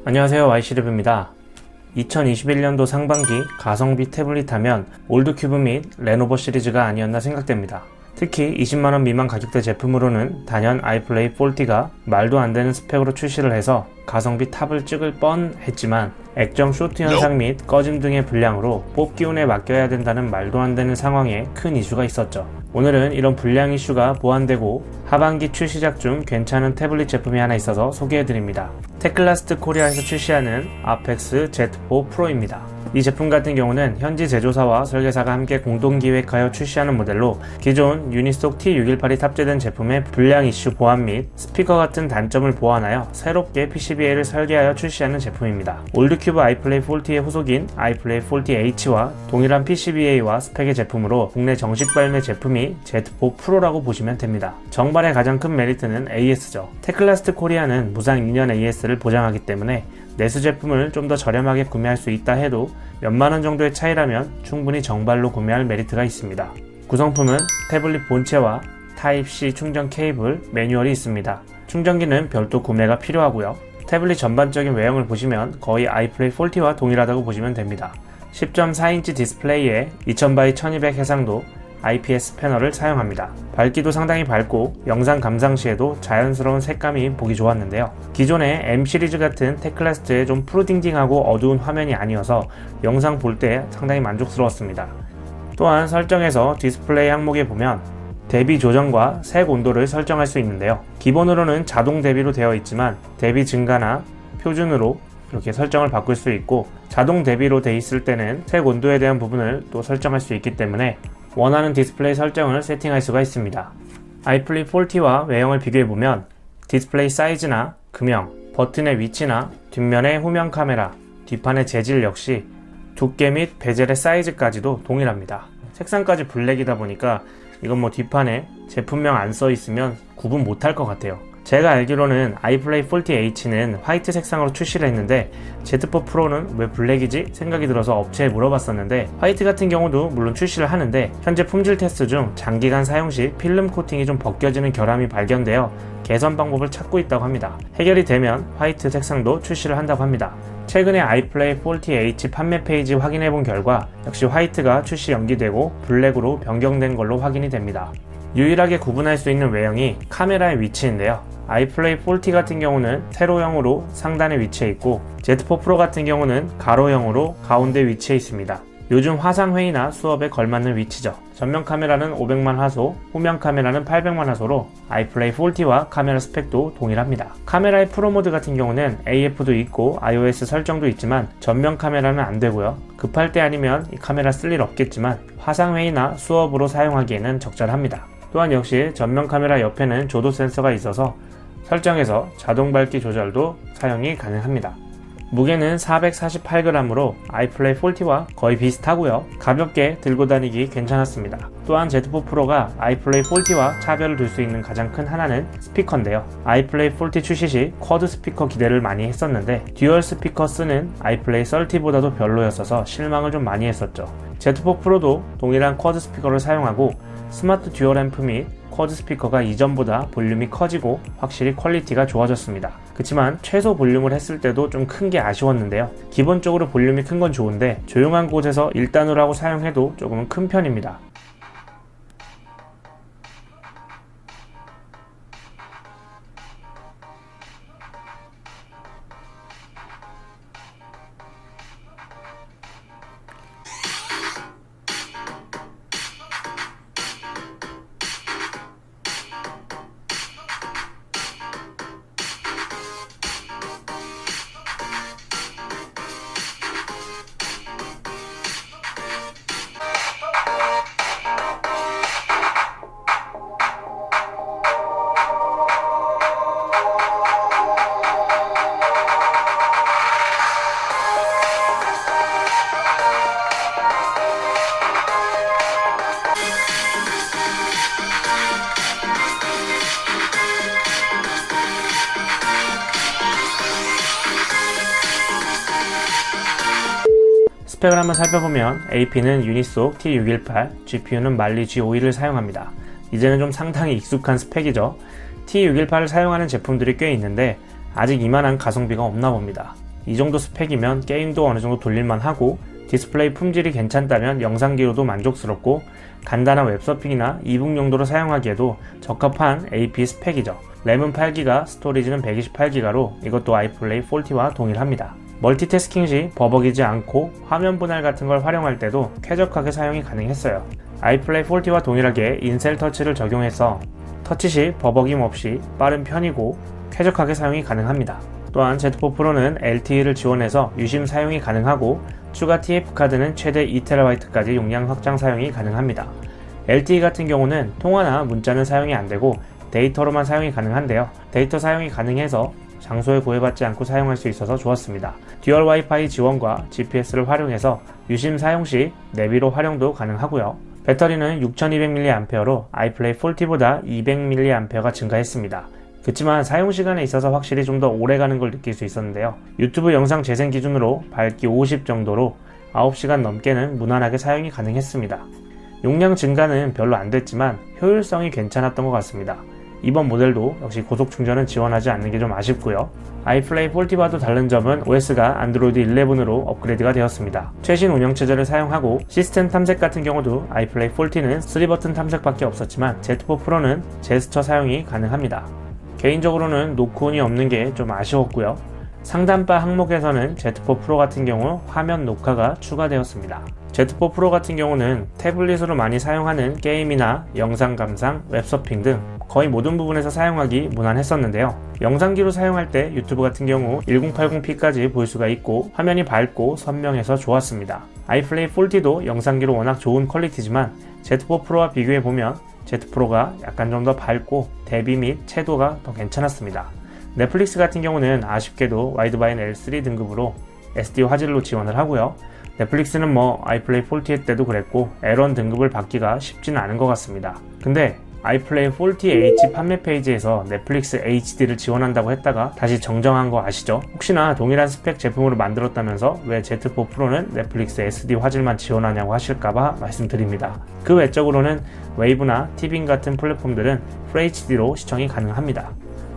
안녕하세요, YC리뷰입니다. 2021년도 상반기 가성비 태블릿 하면 올드큐브 및 레노버 시리즈가 아니었나 생각됩니다. 특히 20만원 미만 가격대 제품으로는 단연 아이플레이 40가 말도 안 되는 스펙으로 출시를 해서 가성비 탑을 찍을 뻔했지만 액정 쇼트 현상 및 꺼짐 등의 불량으로 뽑기 운에 맡겨야 된다는 말도 안 되는 상황에 큰 이슈가 있었죠. 오늘은 이런 불량 이슈가 보완되고 하반기 출시작 중 괜찮은 태블릿 제품이 하나 있어서 소개해드립니다. 테클라스트 코리아에서 출시하는 아펙스 Z4 프로입니다. 이 제품 같은 경우는 현지 제조사와 설계사가 함께 공동기획하여 출시하는 모델로 기존 유니속 T618이 탑재된 제품의 불량 이슈 보완 및 스피커 같은 단점을 보완하여 새롭게 PCBA를 설계하여 출시하는 제품입니다. 올드큐브 아이플레이 40의 후속인 아이플레이 40H와 동일한 PCBA와 스펙의 제품으로 국내 정식 발매 제품이 Z4 프로라고 보시면 됩니다. 정발의 가장 큰 메리트는 AS죠. 테클라스트 코리아는 무상 2년 AS를 보장하기 때문에 내수 제품을 좀 더 저렴하게 구매할 수 있다 해도 몇만원 정도의 차이라면 충분히 정발로 구매할 메리트가 있습니다. 구성품은 태블릿 본체와 타입C 충전 케이블, 매뉴얼이 있습니다. 충전기는 별도 구매가 필요하고요. 태블릿 전반적인 외형을 보시면 거의 아이플레이 40와 동일하다고 보시면 됩니다. 10.4인치 디스플레이에 2000x1200 해상도 IPS 패널을 사용합니다. 밝기도 상당히 밝고 영상 감상 시에도 자연스러운 색감이 보기 좋았는데요. 기존의 M 시리즈 같은 테클라스트의 좀 푸르딩딩하고 어두운 화면이 아니어서 영상 볼 때 상당히 만족스러웠습니다. 또한 설정에서 디스플레이 항목에 보면 대비 조정과 색 온도를 설정할 수 있는데요. 기본으로는 자동 대비로 되어 있지만 대비 증가나 표준으로 이렇게 설정을 바꿀 수 있고 자동 대비로 되어 있을 때는 색 온도에 대한 부분을 또 설정할 수 있기 때문에 원하는 디스플레이 설정을 세팅할 수가 있습니다. 아이플레이 40와 외형을 비교해보면 디스플레이 사이즈나 금형, 버튼의 위치나 뒷면의 후면 카메라, 뒷판의 재질 역시 두께 및 베젤의 사이즈까지도 동일합니다. 색상까지 블랙이다 보니까 이건 뭐 뒷판에 제품명 안 써있으면 구분 못할 것 같아요. 제가 알기로는 아이플레이 40H는 화이트 색상으로 출시를 했는데 Z4 프로는 왜 블랙이지? 생각이 들어서 업체에 물어봤었는데 화이트 같은 경우도 물론 출시를 하는데 현재 품질 테스트 중 장기간 사용 시 필름 코팅이 좀 벗겨지는 결함이 발견되어 개선 방법을 찾고 있다고 합니다. 해결이 되면 화이트 색상도 출시를 한다고 합니다. 최근에 아이플레이 40H 판매 페이지 확인해본 결과 역시 화이트가 출시 연기되고 블랙으로 변경된 걸로 확인이 됩니다. 유일하게 구분할 수 있는 외형이 카메라의 위치인데요. 아이플레이 40 같은 경우는 세로형으로 상단에 위치해 있고 Z4 프로 같은 경우는 가로형으로 가운데 위치해 있습니다. 요즘 화상회의나 수업에 걸맞는 위치죠. 전면 카메라는 500만 화소, 후면 카메라는 800만 화소로 아이플레이 40와 카메라 스펙도 동일합니다. 카메라의 프로 모드 같은 경우는 AF도 있고 iOS 설정도 있지만 전면 카메라는 안 되고요. 급할 때 아니면 이 카메라 쓸 일 없겠지만 화상회의나 수업으로 사용하기에는 적절합니다. 또한 역시 전면 카메라 옆에는 조도 센서가 있어서 설정에서 자동 밝기 조절도 사용이 가능합니다. 무게는 448g으로 아이플레이 40와 거의 비슷하고요. 가볍게 들고 다니기 괜찮았습니다. 또한 Z4 프로가 아이플레이 40와 차별을 둘 수 있는 가장 큰 하나는 스피커인데요. 아이플레이 40 출시 시 쿼드 스피커 기대를 많이 했었는데 듀얼 스피커 쓰는 아이플레이 30보다도 별로였어서 실망을 좀 많이 했었죠. Z4 프로도 동일한 쿼드 스피커를 사용하고 스마트 듀얼 앰프 및 쿼드 스피커가 이전보다 볼륨이 커지고 확실히 퀄리티가 좋아졌습니다. 그치만 최소 볼륨을 했을 때도 좀 큰 게 아쉬웠는데요. 기본적으로 볼륨이 큰 건 좋은데 조용한 곳에서 1단으로 하고 사용해도 조금은 큰 편입니다. 스펙을 한번 살펴보면 AP는 유니속 T618, GPU는 말리 G51을 사용합니다. 이제는 좀 상당히 익숙한 스펙이죠. T618을 사용하는 제품들이 꽤 있는데 아직 이만한 가성비가 없나 봅니다. 이 정도 스펙이면 게임도 어느 정도 돌릴만 하고 디스플레이 품질이 괜찮다면 영상기로도 만족스럽고 간단한 웹서핑이나 이북 용도로 사용하기에도 적합한 AP 스펙이죠. 램은 8GB, 스토리지는 128GB로 이것도 아이플레이 40와 동일합니다. 멀티태스킹 시 버벅이지 않고 화면 분할 같은 걸 활용할 때도 쾌적하게 사용이 가능했어요. 아이플레이 40와 동일하게 인셀 터치를 적용해서 터치 시 버벅임 없이 빠른 편이고 쾌적하게 사용이 가능합니다. 또한 Z4 프로는 LTE를 지원해서 유심 사용이 가능하고 추가 TF 카드는 최대 2TB까지 용량 확장 사용이 가능합니다. LTE 같은 경우는 통화나 문자는 사용이 안되고 데이터로만 사용이 가능한데요. 데이터 사용이 가능해서 장소에 구애받지 않고 사용할 수 있어서 좋았습니다. 듀얼 와이파이 지원과 GPS를 활용해서 유심 사용 시 내비로 활용도 가능하고요. 배터리는 6200mAh로 아이플레이 40보다 200mAh가 증가했습니다. 그렇지만 사용시간에 있어서 확실히 좀 더 오래가는 걸 느낄 수 있었는데요. 유튜브 영상 재생 기준으로 밝기 50 정도로 9시간 넘게는 무난하게 사용이 가능했습니다. 용량 증가는 별로 안 됐지만 효율성이 괜찮았던 것 같습니다. 이번 모델도 역시 고속 충전은 지원하지 않는 게 좀 아쉽고요. 아이플레이 40와도 다른 점은 OS가 안드로이드 11으로 업그레이드가 되었습니다. 최신 운영체제를 사용하고 시스템 탐색 같은 경우도 아이플레이 40는 3버튼 탐색밖에 없었지만 Z4 프로는 제스처 사용이 가능합니다. 개인적으로는 노크온이 없는 게 좀 아쉬웠고요. 상단바 항목에서는 Z4 프로 같은 경우 화면 녹화가 추가되었습니다. Z4 프로 같은 경우는 태블릿으로 많이 사용하는 게임이나 영상 감상, 웹서핑 등 거의 모든 부분에서 사용하기 무난했었는데요. 영상기로 사용할 때 유튜브 같은 경우 1080p까지 볼 수가 있고 화면이 밝고 선명해서 좋았습니다. 아이플레이 40도 영상기로 워낙 좋은 퀄리티지만 Z4 프로와 비교해보면 Z 프로가 약간 좀 더 밝고 대비 및 채도가 더 괜찮았습니다. 넷플릭스 같은 경우는 아쉽게도 와이드바인 L3 등급으로 SD 화질로 지원을 하고요. 넷플릭스는 아이플레이 40 때도 그랬고 L1 등급을 받기가 쉽지는 않은 것 같습니다. 근데 아이플레이 40H 판매 페이지에서 넷플릭스 HD를 지원한다고 했다가 다시 정정한 거 아시죠? 혹시나 동일한 스펙 제품으로 만들었다면서 왜 Z4 프로는 넷플릭스 SD 화질만 지원하냐고 하실까봐 말씀드립니다. 그 외적으로는 웨이브나 티빙 같은 플랫폼들은 FHD로 시청이 가능합니다.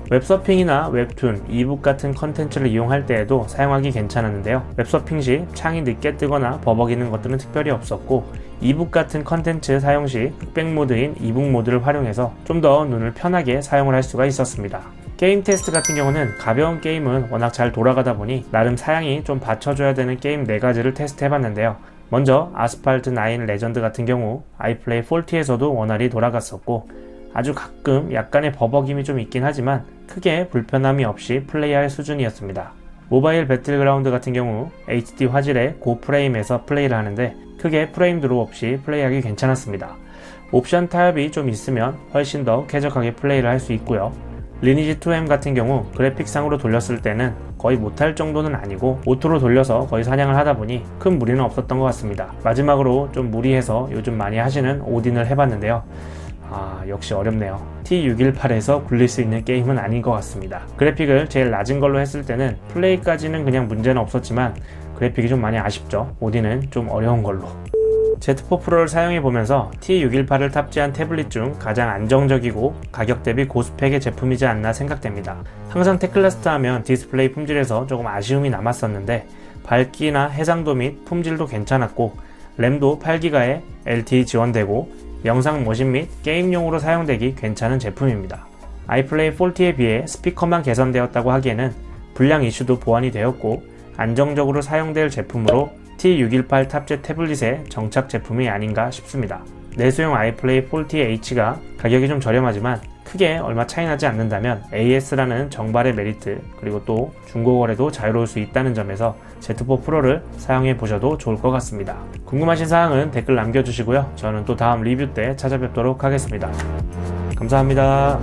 웹서핑이나 웹툰, 이북 같은 컨텐츠를 이용할 때에도 사용하기 괜찮았는데요. 웹서핑 시 창이 늦게 뜨거나 버벅이는 것들은 특별히 없었고 이북 같은 컨텐츠 사용 시 흑백 모드인 이북 모드를 활용해서 좀 더 눈을 편하게 사용을 할 수가 있었습니다. 게임 테스트 같은 경우는 가벼운 게임은 워낙 잘 돌아가다 보니 나름 사양이 좀 받쳐줘야 되는 게임 4가지를 테스트 해봤는데요. 먼저 아스팔트 9 레전드 같은 경우 아이플레이 40에서도 원활히 돌아갔었고 아주 가끔 약간의 버벅임이 좀 있긴 하지만 크게 불편함이 없이 플레이할 수준이었습니다. 모바일 배틀그라운드 같은 경우 HD 화질의 고프레임에서 플레이를 하는데 크게 프레임 드롭 없이 플레이하기 괜찮았습니다. 옵션 타협이 좀 있으면 훨씬 더 쾌적하게 플레이를 할 수 있고요. 리니지 2M 같은 경우 그래픽상으로 돌렸을 때는 거의 못할 정도는 아니고 오토로 돌려서 거의 사냥을 하다 보니 큰 무리는 없었던 것 같습니다. 마지막으로 좀 무리해서 요즘 많이 하시는 오딘을 해봤는데요. 역시 어렵네요. T618에서 굴릴 수 있는 게임은 아닌 것 같습니다. 그래픽을 제일 낮은 걸로 했을 때는 플레이까지는 그냥 문제는 없었지만 그래픽이 좀 많이 아쉽죠. 오딘은 좀 어려운 걸로. Z4 프로를 사용해보면서 T618을 탑재한 태블릿 중 가장 안정적이고 가격 대비 고스펙의 제품이지 않나 생각됩니다. 항상 테클라스트 하면 디스플레이 품질에서 조금 아쉬움이 남았었는데 밝기나 해상도 및 품질도 괜찮았고 램도 8GB에 LTE 지원되고 영상 모신 및 게임용으로 사용되기 괜찮은 제품입니다. 아이플레이 40에 비해 스피커만 개선되었다고 하기에는 불량 이슈도 보완이 되었고 안정적으로 사용될 제품으로 T618 탑재 태블릿의 정착 제품이 아닌가 싶습니다. 내수용 아이플레이 40H가 가격이 좀 저렴하지만 크게 얼마 차이 나지 않는다면 AS라는 정발의 메리트 그리고 또 중고거래도 자유로울 수 있다는 점에서 Z4 프로를 사용해 보셔도 좋을 것 같습니다. 궁금하신 사항은 댓글 남겨주시고요. 저는 또 다음 리뷰 때 찾아뵙도록 하겠습니다. 감사합니다.